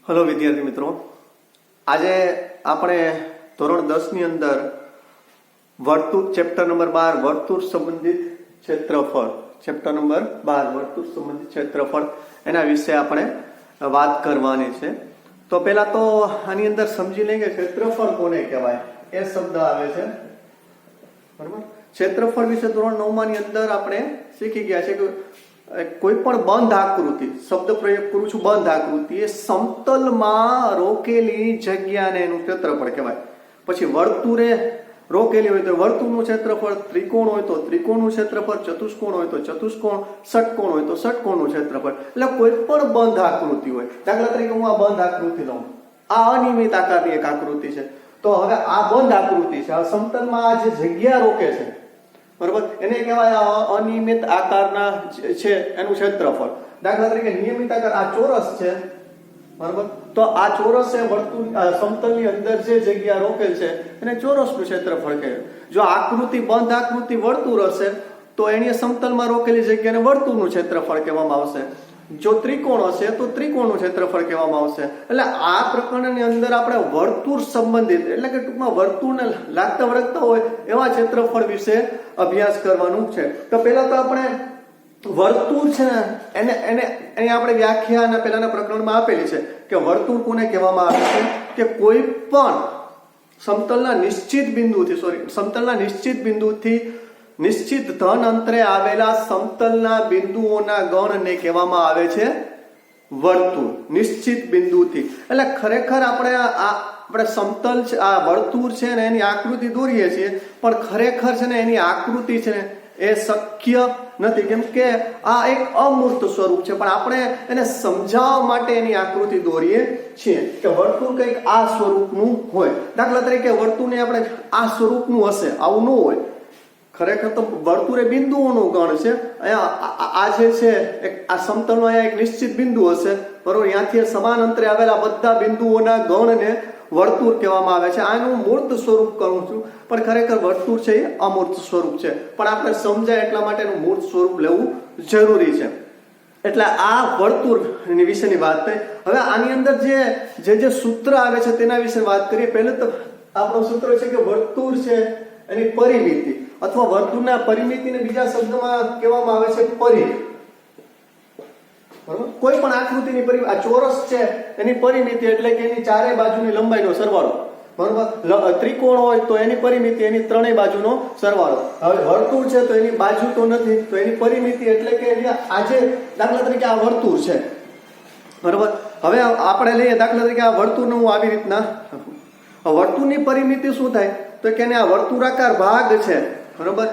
Hello विद्यार्थी मित्रों, आज આપણે ધોરણ 10 ની અંદર વર્તુળ ચેપ્ટર નંબર 12 વર્તુળ સંબંધિત ક્ષેત્રફળ ચેપ્ટર નંબર 12 વર્તુળ સંબંધિત ક્ષેત્રફળ એના વિશે આપણે વાત કરવાની છે। તો પહેલા તો આની અંદર સમજી લઈએ કે ક્ષેત્રફળ કોને કહેવાય। એ શબ્દ આવે છે બરાબર। ક્ષેત્રફળ વિશે ધોરણ 9 ની અંદર આપણે શીખી ગયા છે કે કોઈ પણ બંધ આકૃતિ, શબ્દ પ્રયોગ કરું છું બંધ આકૃતિ, એ સમતલમાં રોકેલી જગ્યાને એનું ક્ષેત્રફળ કહેવાય। પછી વર્તુળે રોકેલી હોય તો વર્તુળનું ક્ષેત્રફળ, ત્રિકોણ હોય તો ત્રિકોણનું ક્ષેત્રફળ, ચતુષ્કોણ હોય તો ચતુષ્કોણ, ષટકોણ હોય તો ષટકોણનું ક્ષેત્રફળ। એટલે કોઈ પણ બંધ આકૃતિ હોય, દાખલા તરીકે હું આ બંધ આકૃતિ લઉં, આ અનિયમિત આકારની એક આકૃતિ છે, તો હવે આ બંધ આકૃતિ છે, આ સમતલમાં આ જે જગ્યા રોકે છે બરોબર, એને કહેવાય અનિયમિત આકારના છે એનું ક્ષેત્રફળ। દાખલા તરીકે નિયમિત આકાર આ ચોરસ છે બરોબર, તો આ ચોરસ એ વર્તુળ સમતલની અંદર જે જગ્યા રોકેલ છે એને ચોરસનું ક્ષેત્રફળ કહેવાય। જો આકૃતિ બંધ આકૃતિ વર્તુળ હશે તો એની સમતલમાં રોકેલી જગ્યાને વર્તુળનું ક્ષેત્રફળ કહેવામાં આવશે। જો ત્રિકોણ હશે તો ત્રિકોણનું ક્ષેત્રફળ કહેવામાં આવશે। એટલે આ પ્રકરણની અંદર આપણે વર્તુળ સંબંધિત એટલે કે ટૂંકમાં વર્તુળને લાગતા વળગતા હોય એવા ક્ષેત્રફળ વિશે અભ્યાસ કરવાનું છે। તો પહેલા તો આપણે વર્તુળ છે ને એને આપણે વ્યાખ્યાના પહેલાના પ્રકરણમાં આપેલી છે કે વર્તુળ કોને કહેવામાં આવે છે કે કોઈ પણ સમતલના નિશ્ચિત બિંદુથી નિશ્ચિત ધન અંતરે આવેલા સમતલના બિંદુઓના ગણને કહેવામાં આવે છે વર્તુળ। નિશ્ચિત બિંદુથી એટલે ખરેખર આપણે સમતલ છે આ વર્તુળ છે ને એની આકૃતિ દોરીએ છીએ, પણ ખરેખર છે ને એની આકૃતિ છે ને એ શક્ય નથી, કેમ કે આ એક અમૂર્ત સ્વરૂપ છે, પણ આપણે એને સમજાવવા માટે એની આકૃતિ દોરીએ છીએ કે વર્તુળ કંઈક આ સ્વરૂપનું હોય। દાખલા તરીકે વર્તુળને આપણે આ સ્વરૂપનું હશે, આવું ન હોય। ખરેખર તો વર્તુળ એ બિંદુઓનું ગણ છે। અહીંયા આ જે છે આ સમતલનો અહીંયા એક નિશ્ચિત બિંદુ હશે બરોબર, ત્યાંથી સમાન અંતરે આવેલા બધા બિંદુઓના ગણને વર્તુળ કહેવામાં આવે છે। આનું મૂર્ત સ્વરૂપ કહું છું, પણ ખરેખર વર્તુળ છે એ અમૂર્ત સ્વરૂપ છે, પણ આપણે સમજાય એટલા માટે એનું મૂર્ત સ્વરૂપ લેવું જરૂરી છે। એટલે આ વર્તુળ વિશેની વાત થઈ। હવે આની અંદર જે સૂત્ર આવે છે તેના વિશે વાત કરીએ। પહેલું તો આપણું સૂત્ર છે કે વર્તુળ છે એની પરિમિતિ અથવા વર્તુળના પરિમિતિને બીજા શબ્દમાં કહેવામાં આવે છે પરિઘ બરોબર। કોઈ પણ આકૃતિની પરિમિતિ, આ ચોરસ છે એની પરિમિતિ એટલે કે એની ચારે બાજુની લંબાઈનો સરવાળો બરોબર। ત્રિકોણ હોય તો એની પરિમિતિ એની ત્રણેય બાજુનો સરવાળો। હવે વર્તુળ છે તો એની બાજુ તો નથી, તો એની પરિમિતિ એટલે કે આજે દાખલા તરીકે આ વર્તુળ છે બરોબર। હવે આપણે લઈએ દાખલા તરીકે આ વર્તુળને હું આવી રીતના, વર્તુળની પરિમિતિ શું થાય તો કે આ વર્તુળાકાર ભાગ છે બરોબર,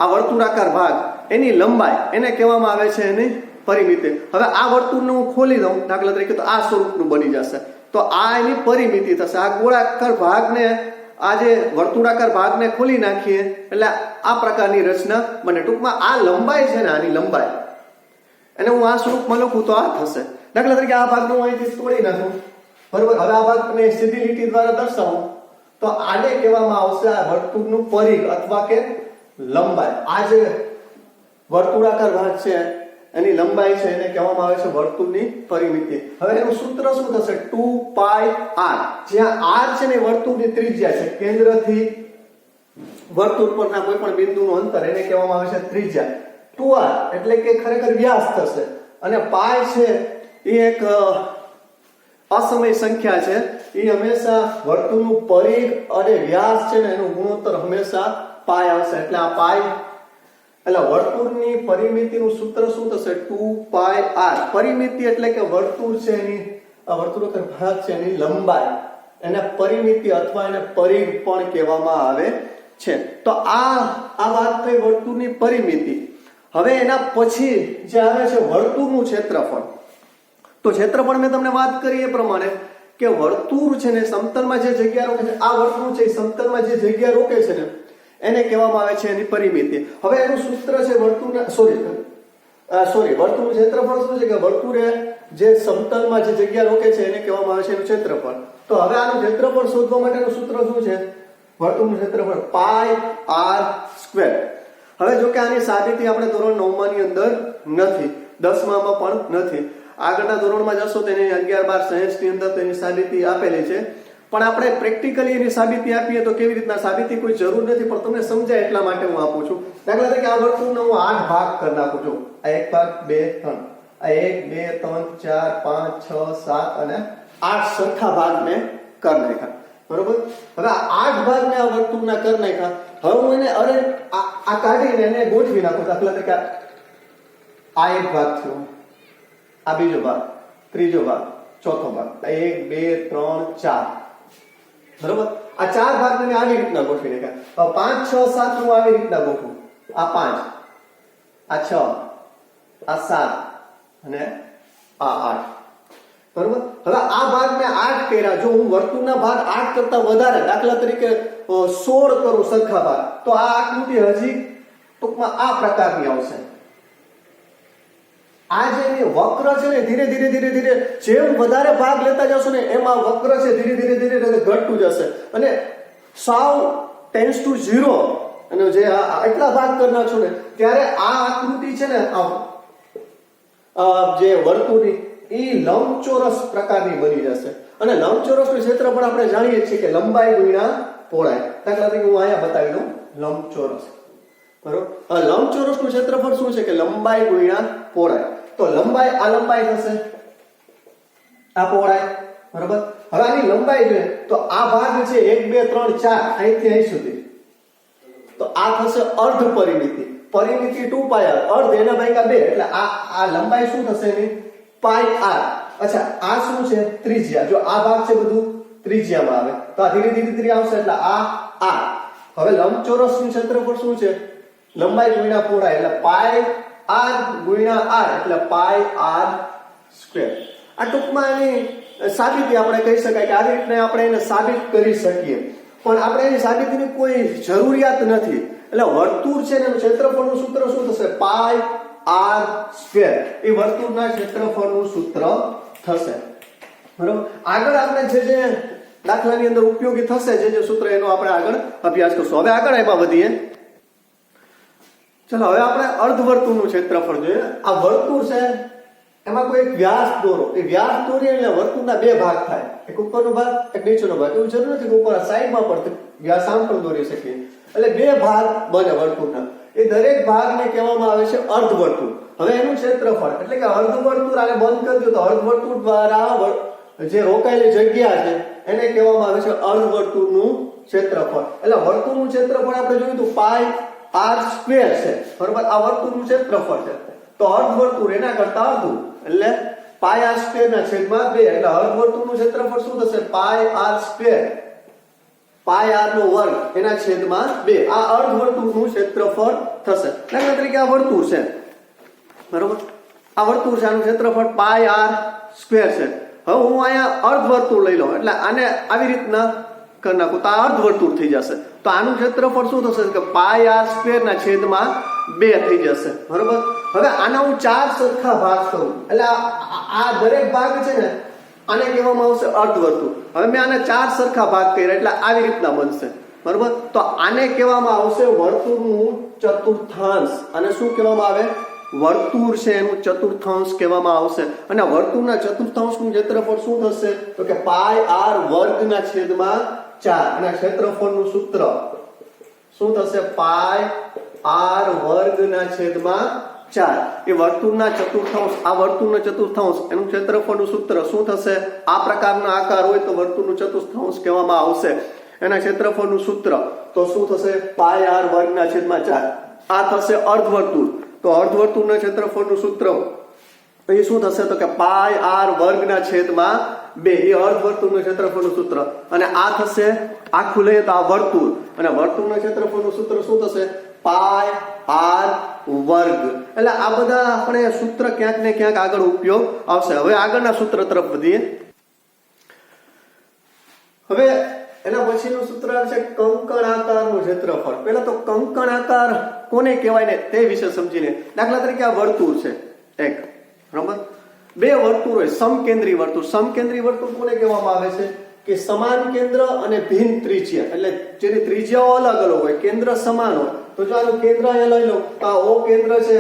આ વર્તુળાકાર ભાગ એની લંબાઈ એને કહેવામાં આવે છે એની પરિમિતિ। હવે આ વર્તુળને હું ખોલી દઉં દાખલા તરીકે તો આ સ્વરૂપનું બની જશે, તો આ એની પરિમિતિ થશે। આ ગોળાકાર ભાગને, આ જે વર્તુળાકાર ભાગને ખોલી નાખીએ એટલે આ પ્રકારની રચના બને। ટૂંકમાં આ લંબાઈ છે ને, આની લંબાઈ એને હું આ સ્વરૂપમાં લખું તો આ થશે। દાખલા તરીકે આ ભાગને હું અહીંથી તોડી નાખું બરોબર, હવે આ ભાગને સીધી લીટી દ્વારા દર્શાવું તો આને કહેવામાં આવશે આ વર્તુળનું પરિઘ અથવા કે લંબાઈ। આ જે વર્તુળાકાર ભાગ છે એની લંબાઈ છે એને કહેવામાં આવે છે વર્તુળની પરિમિતિ। હવે એનું સૂત્ર શું થશે 2πr, જ્યાં r છે ને વર્તુળની ત્રિજ્યા છે, કેન્દ્રથી વર્તુળ પરના કોઈ પણ બિંદુનું અંતર એને કહેવામાં આવે છે ત્રિજ્યા। 2r એટલે કે ખરેખર વ્યાસ થશે, અને પાય છે એ એક અસમય સંખ્યા છે, એ હંમેશા વર્તુળનું પરિઘ અને વ્યાસ છે ને એનું ગુણોત્તર હંમેશા પાય આવશે। એટલે આ પાય એટલે વર્તુળની પરિમિતિનું સૂત્ર શું થશે 2πr। પરિમિતિ એટલે કે વર્તુળ છે એની, આ વર્તુળાકાર ભાગ છે એની લંબાઈ, એને પરિમિતિ અથવા એને પરિઘ પણ કહેવામાં આવે છે। તો આ વાત થઈ વર્તુળની પરિમિતિ। હવે એના પછી જે આવે છે વર્તુળનું ક્ષેત્રફળ। તો ક્ષેત્રફળ મેં તમને વાત કરી એ પ્રમાણે કે વર્તુળ છે ને સમતલમાં જે જગ્યા રોકે છે, આ વર્તુળ છે સમતલમાં જે જગ્યા રોકે છે ને એને કહેવામાં આવે છે એની પરિમિતિ। હવે એનું સૂત્ર છે વર્તુળનું ક્ષેત્રફળ શું છે કે વર્તુળે જે સમતલમાં જે જગ્યા રોકે છે એને કહેવામાં આવે છે એનું ક્ષેત્રફળ। તો હવે આનું ક્ષેત્રફળ શોધવા માટેનું સૂત્ર શું છે, વર્તુળનું ક્ષેત્રફળ πr²। હવે જો કે આની સાબિતી આપણે ધોરણ 9 ની અંદર નથી, 10માં પણ નથી। આગળના ધોરણમાં જશો તો એની 11, 12 સાયન્સની અંદર તેની સાબિતી આપેલી છે, પણ આપણે પ્રેક્ટિકલી એની સાબિતી આપીએ તો કેવી રીતના સાબિતી કોઈ જરૂર નથી, પણ તમને સમજાય એટલા માટે હું આપું છું. દાખલા તરીકે આ વર્તુળનો હું 8 ભાગ કરી નાખું છું. આ 1 ભાગ, 2, 3, આ 1, 2, 3, 4, 5, 6, 7 અને 8 સરખા ભાગ મેં કરી નાખ્યા. બરોબર. હવે આ 8 ભાગ મેં આ વર્તુળના કરી નાખ્યા. હવે હું એને આ કાઢીને એને ગોઠવી નાખું. દાખલા તરીકે આ 1 ભાગ થયો, આ બીજો ભાગ, ત્રીજો ભાગ, ચોથો ભાગ, 1, 2, 3, 4. બરોબર. આ 4 ભાગને મેં આવી રીતના ગોઠવી નાખ્યા. હવે 5, 6, 7 હું આવી રીતના ગોઠવું. આ 5, આ 6, આ 7 અને આ 8. બરોબર. હવે આ ભાગ મેં 8 કર્યા. જો હું વર્તુળના ભાગ 8 કરતા વધારે, દાખલા તરીકે 16 કરું સરખા ભાગ, તો આ આકૃતિ હજી ટૂંકમાં આ પ્રકારની આવશે. આ જે વક્ર છે ને ધીરે ધીરે જેમ વધારે ભાગ લેતા જશો ને એમ આ વક્ર છે ધીરે ધીરે ઘટતું જશે અને સાવ ટેન્સ ટુ 0 અને જે એટલા ભાગ કરી નાખશો ને ત્યારે આ આકૃતિ છે ને જે વર્તુળની એ લંબચોરસ પ્રકારની બની જશે. અને લંબચોરસનું ક્ષેત્રફળ આપણે જાણીએ છીએ કે લંબાઈ ગુણ્યા પહોળાઈ. દાખલા તરીકે હું અહીંયા બતાવી દઉં લંબચોરસ. બરોબર. લંબચોરસનું ક્ષેત્રફળ શું છે કે લંબાઈ ગુણ્યા પહોળાઈ. તો લંબાઈ આ લંબાઈ થશે, આ પહોળાઈ. બરોબર. હવે આની લંબાઈ જોઈએ તો આ ભાગ છે 1, 2, 3, 4 અહીંથી અહીં સુધી, તો આ થશે અર્ધ પરિમિતિ. પરિમિતિ 2πr, અર્ધ એના ભાગ્યા 2, એટલે આ લંબાઈ શું થશે એની πr. અચ્છા, આ શું છે ત્રિજ્યા. જો આ ભાગ છે બધું ત્રિજ્યામાં આવે તો આ ધીરે ધીરે આવશે એટલે આ r. હવે લંબચોરસનું ક્ષેત્રફળ શું છે લંબાઈ ગુણ્યા પહોળાઈ એટલે πr ગુણ્યા r એટલે πr સ્ક્વેર. આ ટૂંકમાં એની સાબિતી આપણે કહી શકાય કે આવી રીતના આપણે એને સાબિત કરી શકીએ, પણ આપણે એની સાબિતીની કોઈ જરૂરિયાત નથી. એટલે વર્તુળ છે એનું ક્ષેત્રફળનું સૂત્ર શું થશે πr સ્ક્વેર. એ વર્તુળના ક્ષેત્રફળનું સૂત્ર થશે. બરોબર. આગળ આપણે જે દાખલાની અંદર ઉપયોગી થશે જે સૂત્ર એનો આપણે આગળ અભ્યાસ કરશું. હવે આગળ એમાં વધીએ. ચલો હવે આપણે અર્ધવર્તુળનું ક્ષેત્રફળ જોઈએ. આ વર્તુળ છે એમાં કોઈ એક વ્યાસ દોરો. એ વ્યાસ દોરીએ એટલે વર્તુળના 2 ભાગ થાય, એક ઉપરનો ભાગ એક નીચેનો ભાગ. એવું જરૂર નથી કે ઉપર સાઈડમાં પણ વ્યાસ આમ પણ દોરી શકીએ. એટલે 2 ભાગ બને વર્તુળના. એ દરેક ભાગને કહેવામાં આવે છે અર્ધવર્તુળ. હવે એનું ક્ષેત્રફળ એટલે કે અર્ધવર્તુળ આને બંધ કરી દો તો અર્ધવર્તુળ દ્વારા જે રોકાયેલી જગ્યા છે એને કહેવામાં આવે છે અર્ધવર્તુળનું ક્ષેત્રફળ. એટલે વર્તુળનું ક્ષેત્રફળ આપણે જોયું તો πr સ્ક્વેર છે. બરોબર. આ વર્તુળનું ક્ષેત્રફળ છે તો અર્ધવર્તુળ એના કરતા અડધું એટલે πr સ્ક્વેર ના છેદમાં 2 એટલે અર્ધવર્તુળનું ક્ષેત્રફળ શું થશે πr સ્ક્વેર, πr નો વર્ગ એના છેદમાં 2. આ અર્ધવર્તુળનું ક્ષેત્રફળ થશે. દાખલા તરીકે આ વર્તુળ છે. બરોબર. આ વર્તુળ છે, આનું ક્ષેત્રફળ πr સ્ક્વેર છે. હવે હું અહીંયા અર્ધવર્તુળ લઈ લઉં એટલે આને આવી રીતના કરી નાખું તો આ અર્ધવર્તુળ થઈ જશે. તો આનું ક્ષેત્રફળ શું થશે કે πr સ્ક્વેર ના છેદમાં 2 થઈ જશે. બરોબર. હવે આના હું 4 સરખા ભાગ કરું એટલે આ દરેક ભાગ છે ને આને કહેવામાં આવશે અર્ધવર્તુળ. હવે મેં આને 4 સરખા ભાગ કર્યા એટલે આવી રીતના બનશે. બરોબર. તો આને કહેવામાં આવશે વર્તુળનું ચતુર્થાંશ. આને શું કહેવામાં આવે વર્તુળ છે એનું ચતુર્થાંશ કહેવામાં આવશે. અને વર્તુળના ચતુર્થાંશનું ક્ષેત્રફળ શું થશે તો કે πr વર્ગના છેદમાં 4. અને ક્ષેત્રફળનું સૂત્ર શું થશે πr વર્ગના છેદમાં 4. એ વર્તુળના ચતુર્થાંશ, આ વર્તુળનો ચતુર્થાંશ એનું ક્ષેત્રફળનું સૂત્ર શું થશે આ પ્રકારનો આકાર હોય તો વર્તુળનું ચતુર્થાંશ કહેવામાં આવશે. એના ક્ષેત્રફળનું સૂત્ર તો શું થશે πr વર્ગના છેદમાં 4. આ થશે અર્ધવર્તુળ. તો અર્ધવર્તુળના ક્ષેત્રફળનું સૂત્ર એ શું થશે તો કે πr વર્ગના છેદમાં 2. એ અર્ધવર્તુળનું ક્ષેત્રફળનું સૂત્ર. અને આ થશે આખું લઈએ તો આ વર્તુળ અને વર્તુળના ક્ષેત્રફળનું સૂત્ર શું થશે πr વર્ગ. એટલે આ બધા આપણે સૂત્ર ક્યાંક ને ક્યાંક આગળ ઉપયોગ આવશે. હવે આગળના સૂત્ર તરફ વધીએ. હવે એના પછીનું સૂત્ર છે કંકણાકારનું ક્ષેત્રફળ. પહેલા તો કંકણાકાર કોને કહેવાય ને તે વિશે સમજીને. દાખલા તરીકે આ વર્તુળ છે એક. બરાબર. 2 વર્તુળ હોય, સમકેન્દ્રી વર્તુળ. સમકેન્દ્રી વર્તુળ કોને કહેવામાં આવે છે કે સમાન કેન્દ્ર અને ભિન્ન ત્રિજ્યા. એટલે જેની ત્રિજ્યાઓ અલગ અલગ હોય, કેન્દ્ર સમાન હોય તો જો આનું કેન્દ્ર અહીંયા લઈ લો તો આ O કેન્દ્ર છે,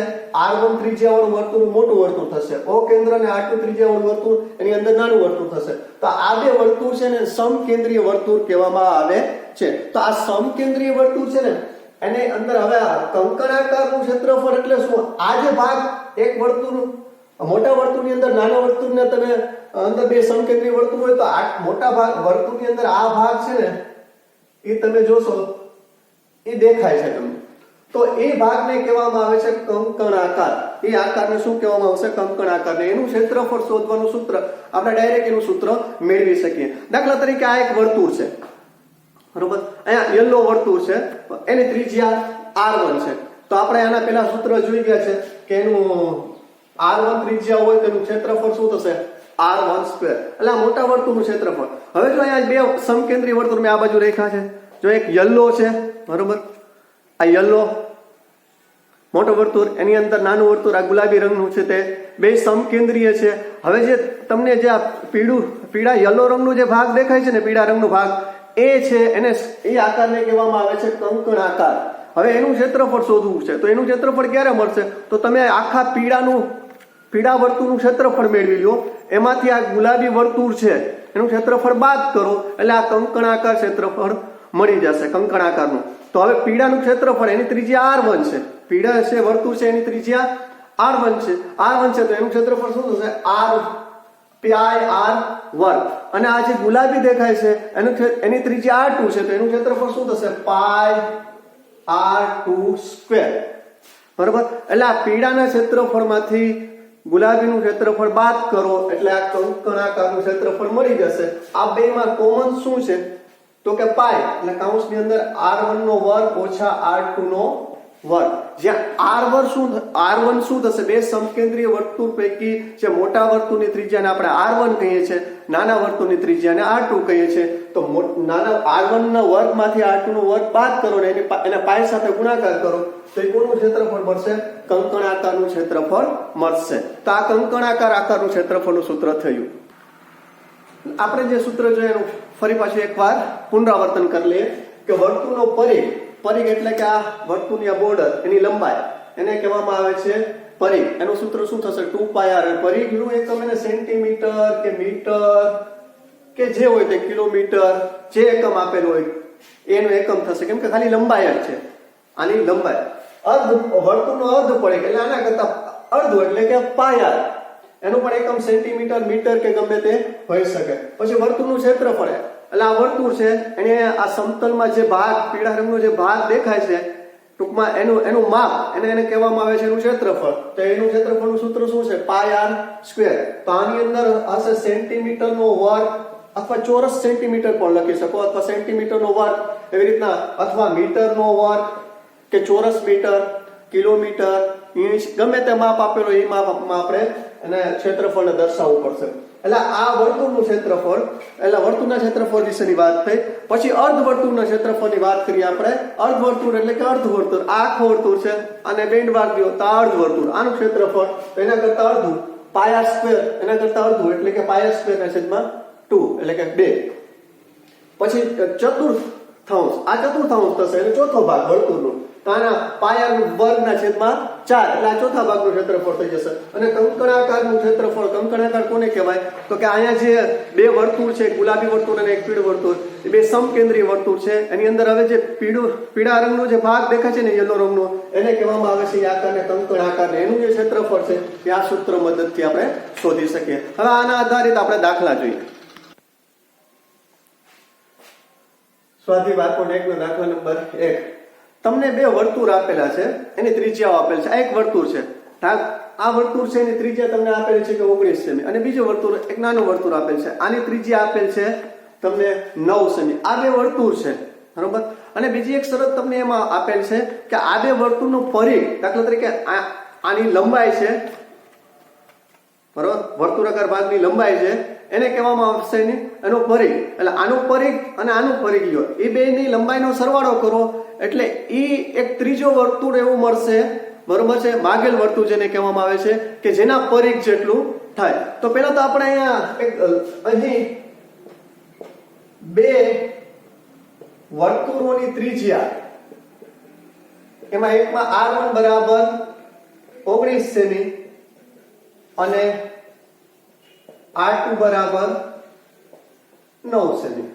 R1 ત્રિજ્યાવાળું વર્તુળ મોટું વર્તુળ થશે, O કેન્દ્ર અને R2 ત્રિજ્યાવાળું વર્તુળ એની અંદર નાનું વર્તુળ થશે. તો આ બે વર્તુળ છે ને સમકેન્દ્રીય વર્તુળ કહેવામાં આવે છે. તો આ સમકેન્દ્રીય વર્તુળ છે ને એની અંદર હવે આ કંકણાકારનું ક્ષેત્રફળ એટલે શું? આ જે ભાગ એક વર્તુળ મોટા વર્તુળની અંદર નાના વર્તુળને તમે અંદર બે સમકેન્દ્રીય વર્તુળ હોય તો આ મોટા ભાગ વર્તુળની અંદર આ ભાગ છે ને એ તમે જોશો એ દેખાય છે તમને. તો એ ભાગને કહેવામાં આવે છે કંકણાકાર. એ આકારને શું કહેવામાં આવશે? કંકણાકાર. એનું ક્ષેત્રફળ શોધવાનું સૂત્ર આપણે ડાયરેક્ટ એનું સૂત્ર મેળવી શકીએ. દાખલા તરીકે આ એક વર્તુળ છે, બરોબર? અહીંયા યલો વર્તુળ છે, એની ત્રિજ્યા R1 છે. તો આપણે આના પહેલા સૂત્ર જોઈ ગયા છે કે એનું R1 ત્રિજ્યા હોય તો એનું ક્ષેત્રફળ શું થશે? R1 square. એટલે આ મોટા વર્તુળનું ક્ષેત્રફળ. હવે જો અહીંયા બે સમકેન્દ્રીય વર્તુળ મેં આ બાજુ રેખા છે, જો એક યલો છે, બરોબર? આ યલો મોટો વર્તુળ, એની અંદર નાનું વર્તુળ આ ગુલાબી રંગનું છે, તે બે સમકેન્દ્રીય છે. હવે જે તમને જે આ પીળા યલો રંગનો જે ભાગ દેખાય છે ને, પીળા રંગનો ભાગ એ છે એને એ આકારને કહેવામાં આવે છે કંકણાકાર. હવે એનું ક્ષેત્રફળ શોધવું છે તો એનું ક્ષેત્રફળ ક્યારે મળશે? તો તમે આખા પીળા વર્તુળનું ક્ષેત્રફળ મેળવી લો, એમાંથી આ ગુલાબી વર્તુળ છે એનું ક્ષેત્રફળ બાદ કરો એટલે આ કંકણાકાર ક્ષેત્રફળ મળી જશે, કંકણાકારનું. તો હવે પીળાનું ક્ષેત્રફળ એની ત્રિજ્યા R1 છે, પીળા છે વર્તુળ છે એની ત્રિજ્યા R1 છે, તો એનું ક્ષેત્રફળ શું થશે? πr². અને આ જે ગુલાબી દેખાય છે એની ત્રિજ્યા R2 છે, તો એનું ક્ષેત્રફળ શું થશે? πr². બરોબર? એટલે આ પીળાના ક્ષેત્રફળમાંથી ગુલાબીનું ક્ષેત્રફળ બાદ કરો એટલે આ કંકણાકારનું ક્ષેત્રફળ મળી જશે. આ બેમાં કોમન શું છે? તો કે પાય, એટલે કૌંસની અંદર R1 નો વર્ગ ઓછા R2 નો વર્ગ. જ્યાં R1 શું થશે? બે સમકેન્દ્રીય વર્તુળ પૈકી જે મોટા વર્તુળની ત્રિજ્યાને આપણે R1 કહીએ છીએ, નાના વર્તુળની ત્રિજ્યાને R2 કહીએ છીએ. તો નાના R1 ના વર્ગમાંથી R2 નો વર્ગ બાદ કરો ને એને પાય સાથે ગુણાકાર કરો તો એ કોનું ક્ષેત્રફળ મળશે? કંકણાકારનું ક્ષેત્રફળ મળશે. તો આ કંકણાકાર આકારનું ક્ષેત્રફળનું સૂત્ર થયું. આપણે જે સૂત્ર જોયું એનું ફરી પાછું એકવાર પુનરાવર્તન કરી લઈએ કે વર્તુળનો પરિઘ એટલે કે આ વર્તુળની આ બોર્ડર એની લંબાઈ એને કહેવામાં આવે છે પરિઘ. એનું સૂત્ર શું થશે? 2πr. પરિઘનું એકમ એને સેન્ટીમીટર કે મીટર કે જે હોય તે કિલોમીટર જે એકમ આપેલું હોય એનું એકમ થશે, કેમ કે ખાલી લંબાઈ જ છે. આની લંબાઈ વર્તુળનો અર્ધ પરિઘ એટલે આના કરતા અડધું એટલે કે πr. એનું પણ એકમ સેન્ટીમીટર, મીટર કે ગમે તે હોઈ શકે. પછી વર્તુળનું ક્ષેત્રફળ એટલે આ વર્તુળ છે એને આ સમતલમાં જે ભાગ પીળા રંગનો જે ભાગ દેખાય છે ટૂંકમાં એનું માપ એને કહેવામાં આવે છે એનું ક્ષેત્રફળ. તો એનું ક્ષેત્રફળનું સૂત્ર શું છે? πr². તો આની અંદર હશે સેન્ટીમીટરનો વર્ગ અથવા ચોરસ સેન્ટીમીટર પણ લખી શકો, અથવા સેન્ટીમીટરનો વર્ગ એવી રીતના, અથવા મીટરનો વર્ગ કે ચોરસ મીટર, કિલોમીટર, ઇંચ ગમે તે માપ આપેલો એ માપમાં આપણે અને ક્ષેત્રફળને દર્શાવવું પડશે. એટલે આ વર્તુળનું ક્ષેત્રફળ એટલે વર્તુળના ક્ષેત્રફળ વિશેની વાત થઈ. પછી અર્ધવર્તુળના ક્ષેત્રફળની વાત કરીએ આપણે. અર્ધવર્તુળ એટલે કે અર્ધવર્તુળ, આ આખું વર્તુળ છે અને બેન્ડ વાગ્યો તો અર્ધવર્તુળ, આનું ક્ષેત્રફળ એના કરતા અડધું πr², એના કરતા અડધું એટલે કે πr²/2 એટલે કે 2. પછી ચતુર્થાંશ, આ ચતુર્થાંશ થશે એટલે ચોથો ભાગ વર્તુળનો, તો આના πr²/4 એટલે આ ચોથા ભાગનું ક્ષેત્રફળ થઈ જશે. અને કંકણાકારનું ક્ષેત્રફળ, કંકણાકાર કોને કહેવાય? તો કે અહીંયા જે બે વર્તુળ છે, ગુલાબી વર્તુળ અને એક પીળું વર્તુળ, એ બે સમકેન્દ્રીય વર્તુળ છે. એની અંદર હવે જે પીળા રંગનો જે ભાગ દેખાય છે ને યલો રંગનો, એને કહેવામાં આવે છે એ આકારને કંકણાકાર. એનું જે ક્ષેત્રફળ છે એ આ સૂત્ર મદદથી આપણે શોધી શકીએ. હવે આના આધારિત આપણે દાખલા જોઈએ. સ્વાધ્યાય 12.1 નો દાખલા નંબર 1. તમને બે વર્તુળ આપેલા છે, એની ત્રિજ્યાઓ આપેલ છે. આ એક વર્તુળ છે, આ વર્તુળ છે એની ત્રિજ્યા તમને આપેલી છે કે 19 સેમી, અને બીજું વર્તુળ એક નાનું વર્તુળ આપેલ છે, આની ત્રિજ્યા આપેલ છે તમને 9 સેમી. આ બે વર્તુળ છે, બરોબર? અને બીજી એક શરત તમને એમાં આપેલ છે કે આ બે વર્તુળનું પરિઘ, દાખલા તરીકે આની લંબાઈ છે, બરોબર, વર્તુળાકાર ભાગની લંબાઈ છે, એને કહેવામાં આવશે એનો પરિઘ. એટલે આનું પરિઘ અને આનું પરિઘ લ્યો, એ બેની લંબાઈનો સરવાળો કરો એટલે એ એક ત્રીજો વર્તુળ એવું મળશે, બરોબર છે? માગેલ વર્તુળ જેને કહેવામાં આવે છે કે જેના પરિઘ જેટલું થાય. તો પહેલા તો આપણે અહીં બે વર્તુળોની ત્રિજ્યા એમાં એકમાં r1 બરાબર 19 સેમી અને r2 બરાબર 9 સેમી.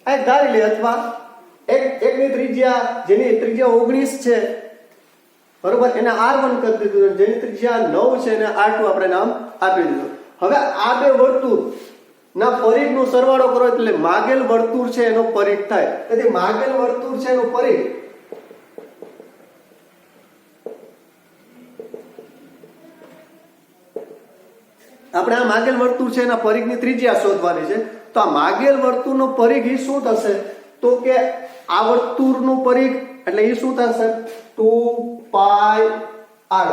આ ધારી લે, અથવા એકની ત્રિજ્યા જેની ત્રિજ્યા 19 છે બરોબર એને r1 કરી દીધું, જેની ત્રિજ્યા 9 છે એને r2 આપણે નામ આપી દીધું. હવે આ બે વર્તુળ ના પરિઘનો સરવાળો કરો એટલે માગેલ વર્તુળ છે એનો પરિઘ થાય. તેથી માગેલ વર્તુળ છે એનો પરિઘ આપણે આ માગેલ વર્તુળ છે એના પરિઘની ત્રિજ્યા શોધવાની છે. તો આ માગેલ વર્તુળનો પરિઘ ઈ શું થશે? તો કે આ વર્તુળનું પરિઘ એટલે ઈ શું થશે? 2πr.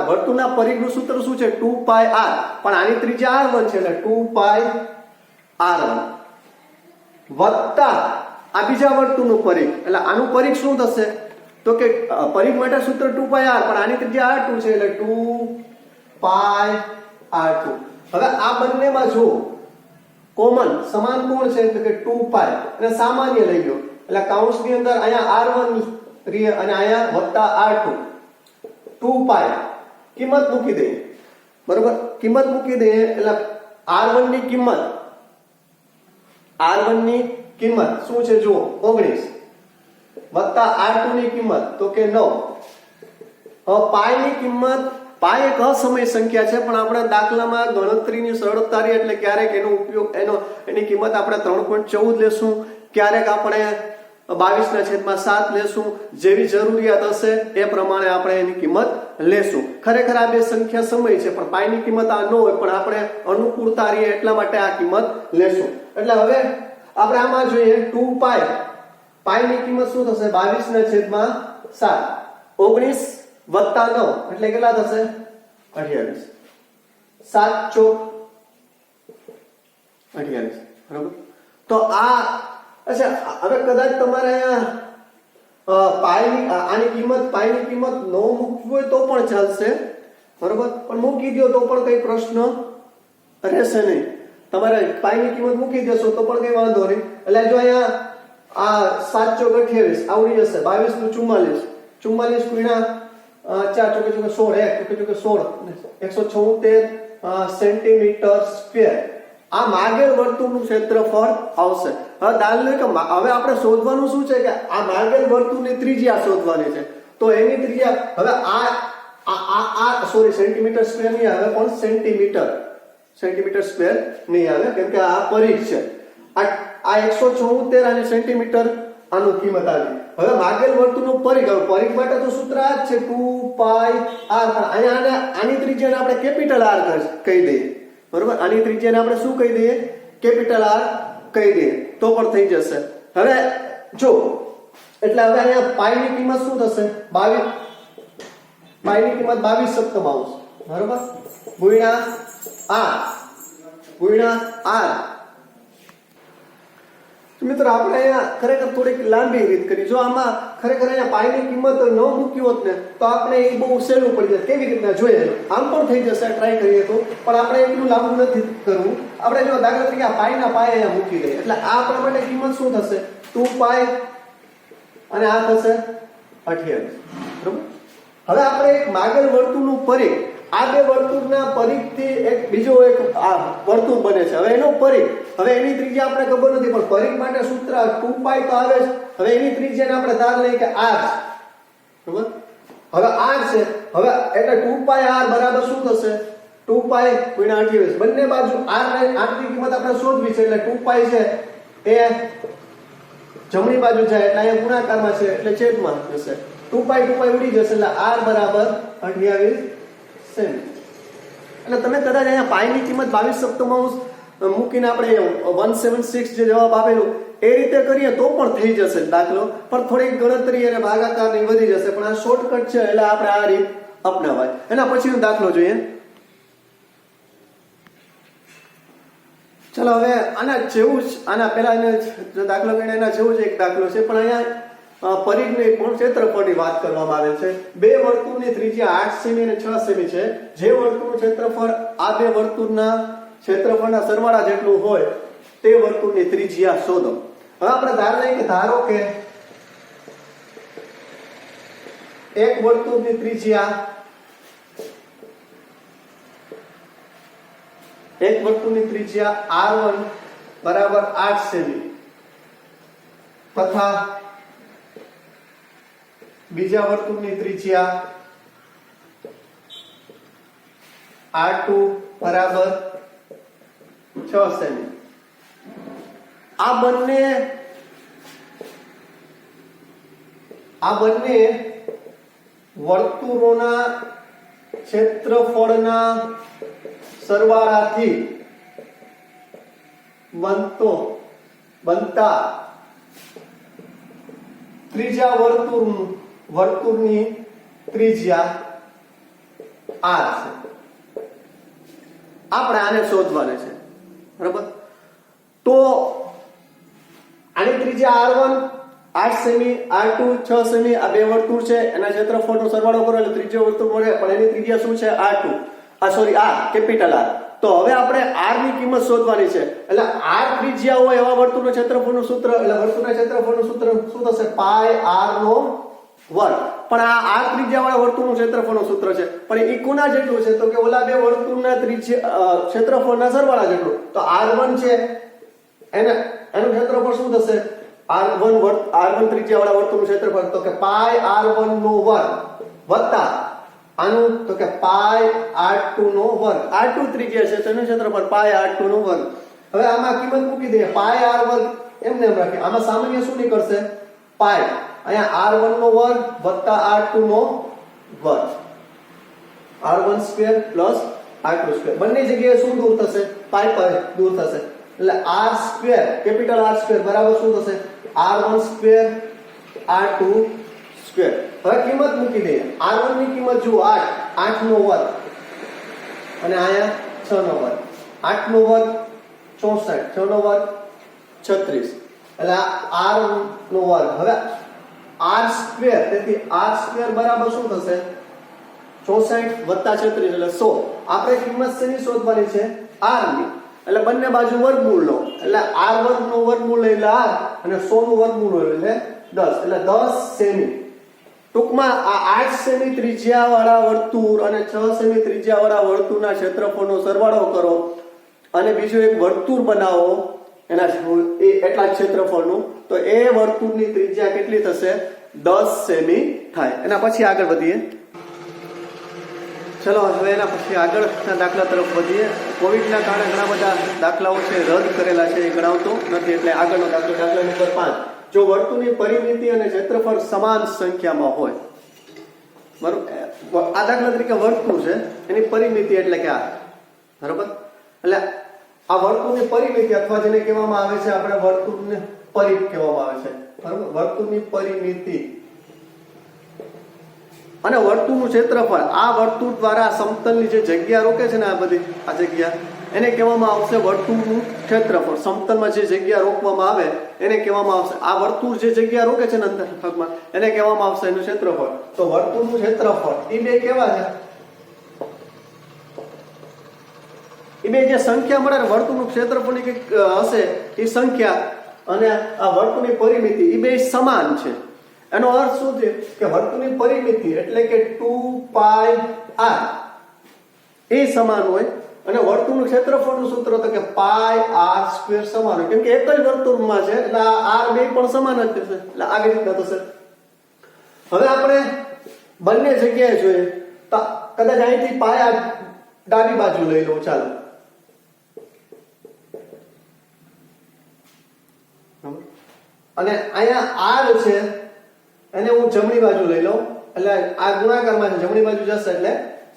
વર્તુળના પરિઘનું સૂત્ર શું છે? 2πr. પણ આની ત્રિજ્યા r1 છે એટલે 2πr1 વત્તા આ બીજા વર્તુળનું પરિઘ એટલે આનું પરિઘ શું થશે? તો કે પરિઘ માટે સૂત્ર 2πr પણ આની ત્રિજ્યા r2 છે એટલે 2πr2. હવે આ બંનેમાં જો કોમન સમાન કોણ છે એટલે કે 2π અને સામાન્ય લઈ ગયો એટલે કૌંસની અંદર અહીંયા r1 રહે અને અહીંયા વત્તા r2. 2π કિંમત મૂકી દઈએ બરોબર, કિંમત મૂકી દઈએ એટલે r1 ની કિંમત શું છે જુઓ 19 વત્તા r2 ની કિંમત તો કે 9. હવે પાઈ ની કિંમત, પાઈ એક અસમય સંખ્યા છે પણ આપણે દાખલામાં ગણતરીની સરળતા રહે એટલે ક્યારેક એનો ઉપયોગ એની કિંમત આપણે 3.14 લેશું, ક્યારેક આપણે 22/7 લેશું. જેવી જરૂરિયાત હશે એ પ્રમાણે આપણે એની કિંમત લેશું. ખરેખર આ બે સંખ્યા સમય છે પણ પાઈની કિંમત આ ન હોય પણ આપણે અનુકૂળતા રહીએ એટલા માટે આ કિંમત લેશું. એટલે હવે આપણે આમાં જોઈએ 2π, પાઈની કિંમત શું થશે? 22/7. 19 વત્તા 9 એટલે કેટલા થશે? 28. 7 ચોક 28 બરાબર. તો આ અચ્છા હવે કદાચ તમારે પાઈની આની કિંમત પાઈની કિંમત ન મૂકવી હોય તો પણ ચાલશે બરોબર, પણ મૂકી દો તો પણ કઈ પ્રશ્ન રહેશે નહીં. તમારે પાઈની કિંમત મૂકી દેશો તો પણ કઈ વાંધો નહીં. એટલે જો અહીંયા આ 7 ચોક 28 આવડી જશે. 22 નું 44, 44 ગુણ્યા 4 ચોકે 16, 1 ચોકે 16 176 સેન્ટીમીટર સ્ક્વેર. આ માગેલ વર્તુળનું ક્ષેત્રફળ આવશે. હવે દાખલા કે હવે આપણે શોધવાનું શું છે કે આ માગેલ વર્તુળની ત્રિજ્યા શોધવાની છે. તો એની ત્રિજ્યા હવે આ સોરી સેન્ટીમીટર સ્ક્વેર નહીં આવે પણ સેન્ટીમીટર સ્ક્વેર નહીં આવે કેમ કે આ પરિઘ છે. આ 174 અને સેન્ટીમીટર આનું કિંમત આવી. હવે માગેલ વર્તુળનું પરિઘ, હવે પરિઘ માટે તો સૂત્ર આ જ છે 2πr. પણ અહીંયા આની ત્રિજ્યાને આપણે કેપિટલ R કહી દઈએ બરોબર. આની ત્રિજ્યાને આપણે શું કહી દઈએ? કેપિટલ R કહી દઈએ તો પણ થઈ જશે. હવે જો એટલે હવે અહીંયા પાઈની કિંમત શું થશે? 22. પાઈની કિંમત 22/7 બરોબર ગુણ્યા r. મિત્રો આપણે અહીંયા ખરેખર થોડીક લાંબી રીત કરી. જો આમાં ખરેખર અહીંયા પાઈની કિંમત ન મૂકી હોત ને તો આપણે એ બહુ સહેલું પડી જાય. કેવી રીતના જોઈએ આમ પણ થઈ જશે ટ્રાય કરીએ તો, પણ આપણે એટલું લાંબુ નથી કરવું. આપણે જો દાખલા તરીકે આ પાઈના પાય અહીંયા મૂકી દઈએ એટલે આ આપણા માટે કિંમત શું થશે? 2π અને આ થશે 28 બરોબર. હવે આપણે એક માગેલ વર્તુળનું પરિઘ, આ બે વર્તુળના પરિઘથી એક બીજો એક આ વર્તુળ બને છે. હવે એનો પરિઘ, હવે એની ત્રિજ્યા આપણે ખબર નથી પણ પરિઘ માટે સૂત્ર 2π તો આવે જ. હવે એની ત્રિજ્યાને આપણે ધાર લઈએ કે r બરોબર. હવે r છે, હવે એટલે 2πr બરાબર શું થશે? 2π ગુણ્યા 28. બંને બાજુ r ની કિંમત આપણે શોધવી છે એટલે 2π છે એ જમણી બાજુ જાય એટલે અહીંયા ગુણાકારમાં છે એટલે છેદમાં જશે. 2π ઉડી જશે એટલે r બરાબર 28 સેમી. એટલે તમે કદાચ અહીંયા પાઈની કિંમત 22/7 મૂકીને આપણે 176 જે જવાબ આપેલો એ રીતે કરીએ તો પણ થઈ જશે દાખલો, પણ થોડીક ગણતરી અને ભાગાકાર ની વધી જશે. પણ આ શોર્ટકટ છે એટલે આપણે આ રીત અપનાવાય. એના પછીનો દાખલો જોઈએ. ચલો હવે આના જેવું જ, આના પહેલા જે દાખલો ગણ્યા એના જેવું જ એક દાખલો છે પણ અહીંયા પરિઘની પણ ક્ષેત્રફળની વાત કરવામાં આવે છે. બે વર્તુળની ત્રિજ્યા 8 સેમી અને 6 સેમી છે. જે વર્તુળનું ક્ષેત્રફળ આ બે વર્તુળના ક્ષેત્રફળના સરવાળા જેટલું હોય તે વર્તુળની ત્રિજ્યા શોધો. હવે આપણે ધાર લઈએ કે ધારો કે એક વર્તુળની ત્રિજ્યા r1 બરાબર 8 સેમી તથા બીજા વર્તુળની ત્રિજ્યા r2 બરાબર 6 સેમી. આ બંને વર્તુળોના ક્ષેત્રફળના સરવાળાથી બનતા ત્રીજા વર્તુળની ત્રિજ્યા r છે. આપણે આને શોધવાને છે, બરાબર? તો આની ત્રિજ્યા r1 8 સેમી, r2 6 સેમી, આ બે વર્તુળ છે, એના ક્ષેત્રફળનો સરવાળો કરો એટલે ત્રીજો વર્તુળ મળે, પણ એની ત્રિજ્યા શું છે? r2. r capital R. તો હવે આપણે r ની કિંમત શોધવાની છે. એટલે r ત્રિજ્યા હોય એવા વર્તુળનું ક્ષેત્રફળનું સૂત્ર, એટલે વર્તુળના ક્ષેત્રફળનું સૂત્ર શું થશે? પાઈ r નો વર્ગ. પણ આ r ત્રિજ્યા વાળા વર્તુળનું ક્ષેત્રફળનું સૂત્ર છે, પણ એ કોના જેટલું છે? તો કે ઓલા બે વર્તુળના ત્રિજ્યા ક્ષેત્રફળના સરવાળા જેટલું. તો r1 છે એનું ક્ષેત્રફળ શું થશે? r1 ત્રિજ્યા વાળા વર્તુળનું ક્ષેત્રફળ, તો કે પાઈ r1 નો વર્ગ વત્તા આનું, તો કે પાઈ r2 નો વર્ગ. r2 ત્રિજ્યા છે તો એનું ક્ષેત્રફળ પાઈ r2 નો વર્ગ. હવે આમાં કિંમત મૂકી દઈએ, પાઈ r વર્ગ એમને એમ રાખીએ. આમાં સામાન્ય શું નીકળશે? પાઈ અહીંયા r1 નો વર્ગ વત્તા r2 નો વર્ગ, r1 square plus r2 square. બંને જગ્યાએ શું દૂર થશે? પાઈ દૂર થશે. એટલે r square capital R square બરાબર શું થશે? r1 square r2 square. હવે કિંમત મૂકી દઈએ. r1 ની કિંમત જુઓ 8 નો વર્ગ અને અહીંયા 6 નો વર્ગ. 8 નો વર્ગ 64, 6 નો વર્ગ 36, એટલે r નો વર્ગ. હવે r સ્ક્વેર, તેથી r સ્ક્વેર બરાબર શું થશે? 64 વત્તા 36 એટલે 100. આપણે કિંમત શેની શોધવાની છે? r ની. એટલે બંને બાજુ વર્ગમૂળ લો, એટલે r વર્ગ નો વર્ગમૂળ એટલે r અને 100 નું વર્ગમૂળ એટલે 10, એટલે 10 સેમી. ટૂંકમાં આ 8 સેમી ત્રિજ્યા વાળા વર્તુળ અને 6 સેમી ત્રિજ્યા વાળા વર્તુળના ક્ષેત્રફળનો સરવાળો કરો અને બીજું એક વર્તુળ બનાવો એના એટલા જ ક્ષેત્રફળનું, તો એ વર્તુળની ત્રિજ્યા કેટલી થશે? 10 સેમી થાય. એના પછી આગળ વધીએ. ચલો હવે એના પછી આગળના દાખલા તરફ વધીએ. કોવિડના કારણે ઘણા બધા દાખલાઓ છે રદ કરેલા છે, એ ગણાવતો નથી, એટલે આગળનો દાખલો, દાખલા નંબર 5. જો વર્તુળની પરિમિતિ અને ક્ષેત્રફળ સમાન સંખ્યામાં હોય, બરોબર? આ દાખલા તરીકે વર્તુળ છે, એની પરિમિતિ એટલે કે આ, બરોબર? એટલે આ વર્તુળની પરિમિતિ અથવા જેને કહેવામાં આવે છે આપણે વર્તુળને પરિઘ કહેવામાં આવે છે, બરોબર? વર્તુળની પરિમિતિ અને વર્તુળનું ક્ષેત્રફળ, આ વર્તુળ દ્વારા સમતલની જે જગ્યા રોકે છે ને, આ બધી આ જગ્યા, એને કહેવામાં આવશે વર્તુળનું ક્ષેત્રફળ. સમતલમાં જે જગ્યા રોકવામાં આવે એને કહેવામાં આવશે, આ વર્તુળ જે જગ્યા રોકે છે ને અંતર ભાગમાં, એને કહેવામાં આવશે એનું ક્ષેત્રફળ. તો વર્તુળનું ક્ષેત્રફળ એ બે કેવા છે? એ બે જે સંખ્યા મળે વર્તુળનું ક્ષેત્રફળની કઈક હશે એ સંખ્યા અને આ વર્તુળની પરિમિતિ એ બે સમાન છે. એનો અર્થ શું છે કે વર્તુળની પરિમિતિ એટલે કે 2 પાઈ r એ સમાન હોય અને વર્તુળનું ક્ષેત્રફળનું સૂત્ર તો કે પાઈ r સ્ક્વેર સમાન હોય. કેમ કે એક જ વર્તુળમાં છે એટલે આ r બે પણ સમાન જ થશે, એટલે આવી રીતના થશે. હવે આપણે બંને જગ્યાએ જોઈએ તો કદાચ અહીંથી પાઈ r ડાબી બાજુ લઈ લઉં, ચાલો. અને અહીંયા r છે એને હું જમણી બાજુ લઈ લઉં, એટલે આ ગુણાકારમાં છે, જમણી બાજુ જશે એટલે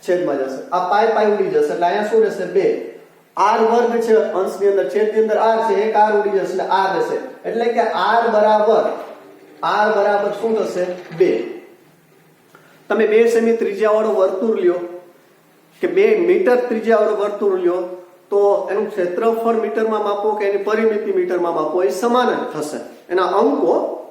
છેદમાં જશે. આ પાઈ પાઈ ઉડી જશે એટલે અહીંયા શું રહેશે? 2. r વર્ગ છે અંશની અંદર, છેદની અંદર r છે, એક r ઉડી જશે એટલે r રહેશે. એટલે કે r બરાબર શું થશે? 2. તમે 2 સેમી ત્રિજ્યા વાળો વર્તુળ લ્યો કે 2 મીટર ત્રિજ્યા વાળો વર્તુળ લ્યો તો એનું ક્ષેત્રફળ મીટરમાં માપો કે એની પરિમિતિ મીટરમાં માપો એ સમાન જ થશે. એના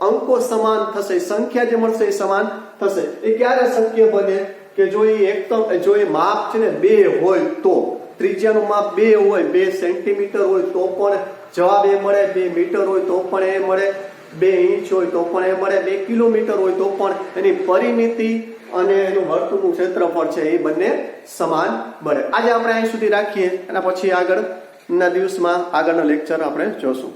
અંકો સમાન થશે, સંખ્યા જે મળશે એ સમાન થશે. એ ક્યારે શક્ય બને કે જો એ માપ છે ને 2 હોય તો, ત્રિજ્યાનું માપ 2 હોય, 2 સેન્ટીમીટર હોય તો પણ જવાબ એ મળે, 2 મીટર હોય તો પણ એ મળે, 2 ઇંચ હોય તો પણ એ મળે, 2 કિલોમીટર હોય તો પણ એની પરિમિતિ અને એનું વર્તુળનું ક્ષેત્રફળ છે એ બંને સમાન મળે. આજે આપણે અહીં સુધી રાખીએ અને પછી આગળના દિવસમાં આગળનો લેક્ચર આપણે જોશું.